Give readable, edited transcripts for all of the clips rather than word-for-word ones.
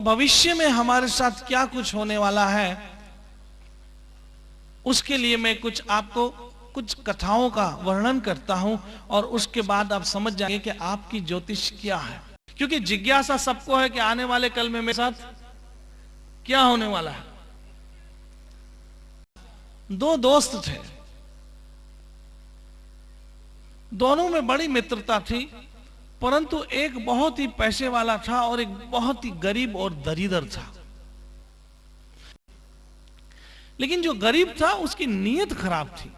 भविष्य में हमारे साथ क्या कुछ होने वाला है, उसके लिए मैं कुछ आपको कुछ कथाओं का वर्णन करता हूं और उसके बाद आप समझ जाएंगे कि आपकी ज्योतिष क्या है। क्योंकि जिज्ञासा सबको है कि आने वाले कल में मेरे साथ क्या होने वाला है। दो दोस्त थे, दोनों में बड़ी मित्रता थी, परंतु एक बहुत ही पैसे वाला था और एक बहुत ही गरीब और दरिद्र था। लेकिन जो गरीब था उसकी नीयत खराब थी।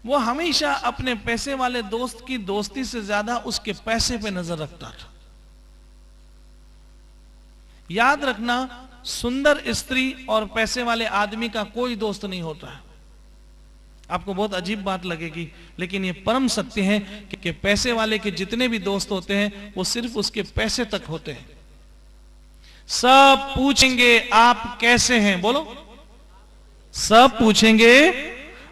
वो हमेशा अपने पैसे वाले दोस्त की दोस्ती से ज्यादा उसके पैसे पे नजर रखता था। याद रखना, सुंदर स्त्री और पैसे वाले आदमी का कोई दोस्त नहीं होता है। आपको बहुत अजीब बात लगेगी, लेकिन ये परम सत्य है कि पैसे वाले के जितने भी दोस्त होते हैं वो सिर्फ उसके पैसे तक होते हैं। सब पूछेंगे आप कैसे हैं, बोलो। सब पूछेंगे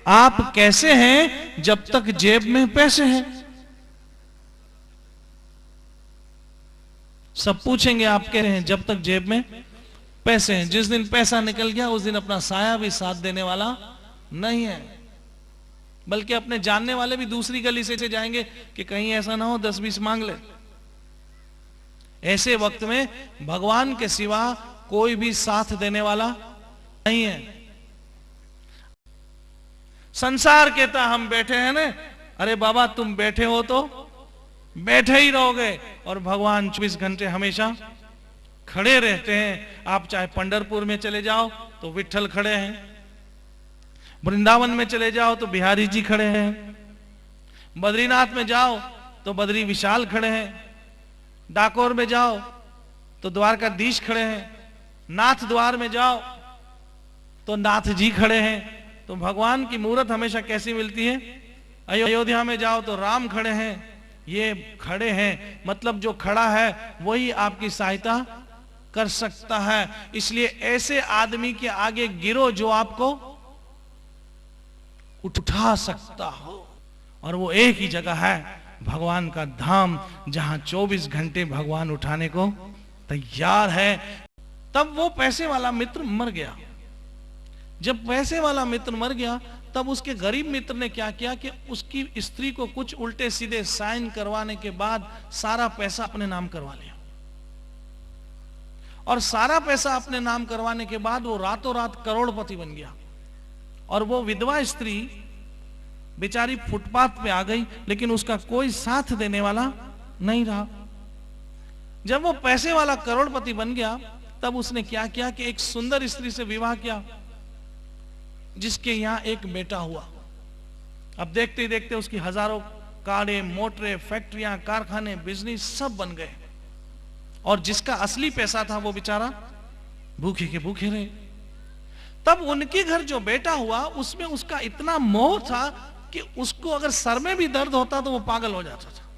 आप कैसे हैं जब तक जेब में पैसे हैं। सब पूछेंगे आप कह रहे हैं जब तक जेब में पैसे हैं। जिस दिन पैसा निकल गया उस दिन अपना साया भी साथ देने वाला नहीं है, बल्कि अपने जानने वाले भी दूसरी गली से जाएंगे कि कहीं ऐसा ना हो 10-20 मांग ले। ऐसे वक्त में भगवान के सिवा कोई भी साथ देने वाला नहीं है। संसार कहता हम बैठे हैं ना, अरे बाबा तुम बैठे हो तो बैठे ही रहोगे, और भगवान 24 घंटे हमेशा खड़े रहते हैं। आप चाहे पंढरपुर में चले जाओ तो विट्ठल खड़े हैं, वृंदावन में चले जाओ तो बिहारी जी खड़े हैं, बद्रीनाथ में जाओ तो बद्री विशाल खड़े हैं, डाकोर में जाओ तो द्वारकाधीश खड़े हैं, नाथ द्वार में जाओ तो नाथ जी खड़े हैं। तो भगवान की मूर्त हमेशा कैसी मिलती है? अयोध्या में जाओ तो राम खड़े हैं, ये खड़े हैं, मतलब जो खड़ा है वही आपकी सहायता कर सकता है। इसलिए ऐसे आदमी के आगे गिरो जो आपको उठा सकता हो, और वो एक ही जगह है, भगवान का धाम, जहां 24 घंटे भगवान उठाने को तैयार है। तब वो पैसे वाला मित्र मर गया। जब पैसे वाला मित्र मर गया तब उसके गरीब मित्र ने क्या किया कि उसकी स्त्री को कुछ उल्टे सीधे साइन करवाने के बाद सारा पैसा अपने नाम करवा लिया। और सारा पैसा अपने नाम करवाने के बाद वो रातों रात करोड़पति बन गया। और वो विधवा स्त्री बेचारी फुटपाथ पे आ गई, लेकिन उसका कोई साथ देने वाला नहीं रहा। जब वो पैसे वाला करोड़पति बन गया तब उसने क्या किया कि एक सुंदर स्त्री से विवाह किया, जिसके यहां एक बेटा हुआ। अब देखते ही देखते उसकी हजारों कारें, मोटरें, फैक्ट्रियां, कारखाने, बिजनेस सब बन गए, और जिसका असली पैसा था वो बेचारा भूखे के भूखे रहे। तब उनके घर जो बेटा हुआ उसमें उसका इतना मोह था कि उसको अगर सर में भी दर्द होता तो वो पागल हो जाता था।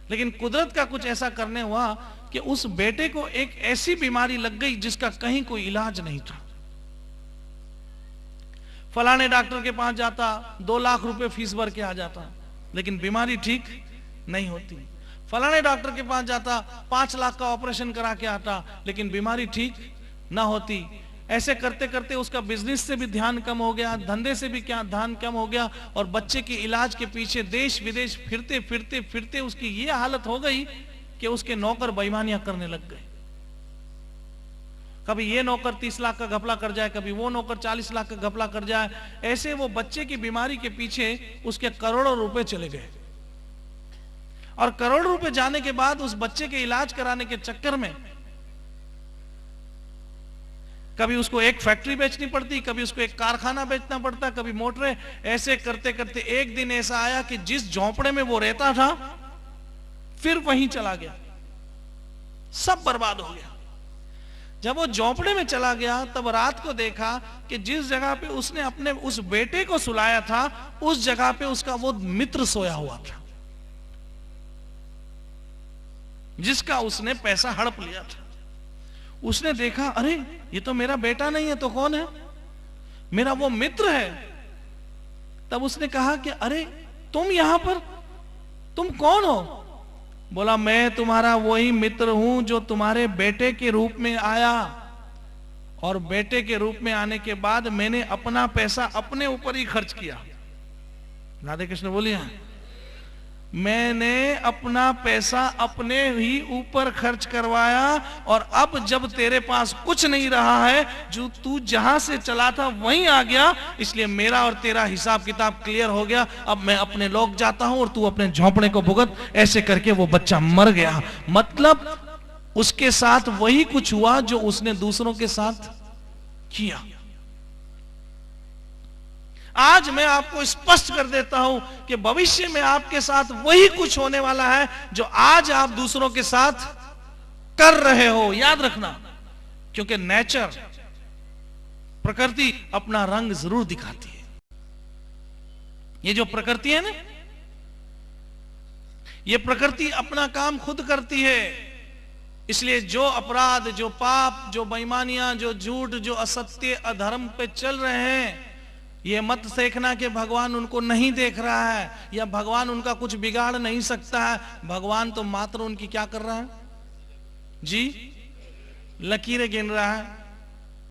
लेकिन कुदरत का कुछ ऐसा करने हुआ कि उस बेटे को एक ऐसी बीमारी लग गई जिसका कहीं कोई इलाज नहीं था। फलाने डॉक्टर के पास जाता, 2 लाख रुपए फीस भर के आ जाता, लेकिन बीमारी ठीक नहीं होती। फलाने डॉक्टर के पास जाता, 5 लाख का ऑपरेशन करा के आता, लेकिन बीमारी ठीक ना होती। ऐसे करते करते उसका बिजनेस से भी ध्यान कम हो गया, धंधे से भी क्या ध्यान कम हो गया, और बच्चे के इलाज के पीछे देश विदेश फिरते फिरते फिरते उसकी ये हालत हो गई कि उसके नौकर बेईमानियां करने लग गए। कभी ये नौकर 30 लाख का घपला कर जाए, कभी वो नौकर 40 लाख का घपला कर जाए। ऐसे वो बच्चे की बीमारी के पीछे उसके करोड़ों रुपए चले गए, और करोड़ रुपए जाने के बाद उस बच्चे के इलाज कराने के चक्कर में कभी उसको एक फैक्ट्री बेचनी पड़ती, कभी उसको एक कारखाना बेचना पड़ता, कभी मोटरें। ऐसे करते करते एक दिन ऐसा आया कि जिस झोंपड़े में वो रहता था फिर वहीं चला गया, सब बर्बाद हो गया। जब वो झोंपड़े में चला गया तब रात को देखा कि जिस जगह पे उसने अपने उस बेटे को सुलाया था उस जगह पे उसका वो मित्र सोया हुआ था, जिसका उसने पैसा हड़प लिया था। उसने देखा, अरे ये तो मेरा बेटा नहीं है तो कौन है? मेरा वो मित्र है। तब उसने कहा कि अरे तुम यहां पर, तुम कौन हो? बोला मैं तुम्हारा वही मित्र हूं जो तुम्हारे बेटे के रूप में आया, और बेटे के रूप में आने के बाद मैंने अपना पैसा अपने ऊपर ही खर्च किया। राधे कृष्ण बोलिए। मैंने अपना पैसा अपने ही ऊपर खर्च करवाया, और अब जब तेरे पास कुछ नहीं रहा है, जो तू जहां से चला था वहीं आ गया, इसलिए मेरा और तेरा हिसाब किताब क्लियर हो गया। अब मैं अपने लोग जाता हूं और तू अपने झोंपड़े को भुगत। ऐसे करके वो बच्चा मर गया। मतलब उसके साथ वही कुछ हुआ जो उसने दूसरों के साथ किया। आज मैं आपको स्पष्ट कर देता हूं कि भविष्य में आपके साथ वही कुछ होने वाला है जो आज आप दूसरों के साथ कर रहे हो। याद रखना, क्योंकि नेचर, प्रकृति अपना रंग जरूर दिखाती है। ये जो प्रकृति है ना, ये प्रकृति अपना काम खुद करती है। इसलिए जो अपराध, जो पाप, जो बेईमानियां, जो झूठ, जो असत्य, अधर्म पे चल रहे हैं, ये मत देखना कि भगवान उनको नहीं देख रहा है या भगवान उनका कुछ बिगाड़ नहीं सकता है। भगवान तो मात्र उनकी क्या कर रहा है जी? लकीरें गिन रहा है।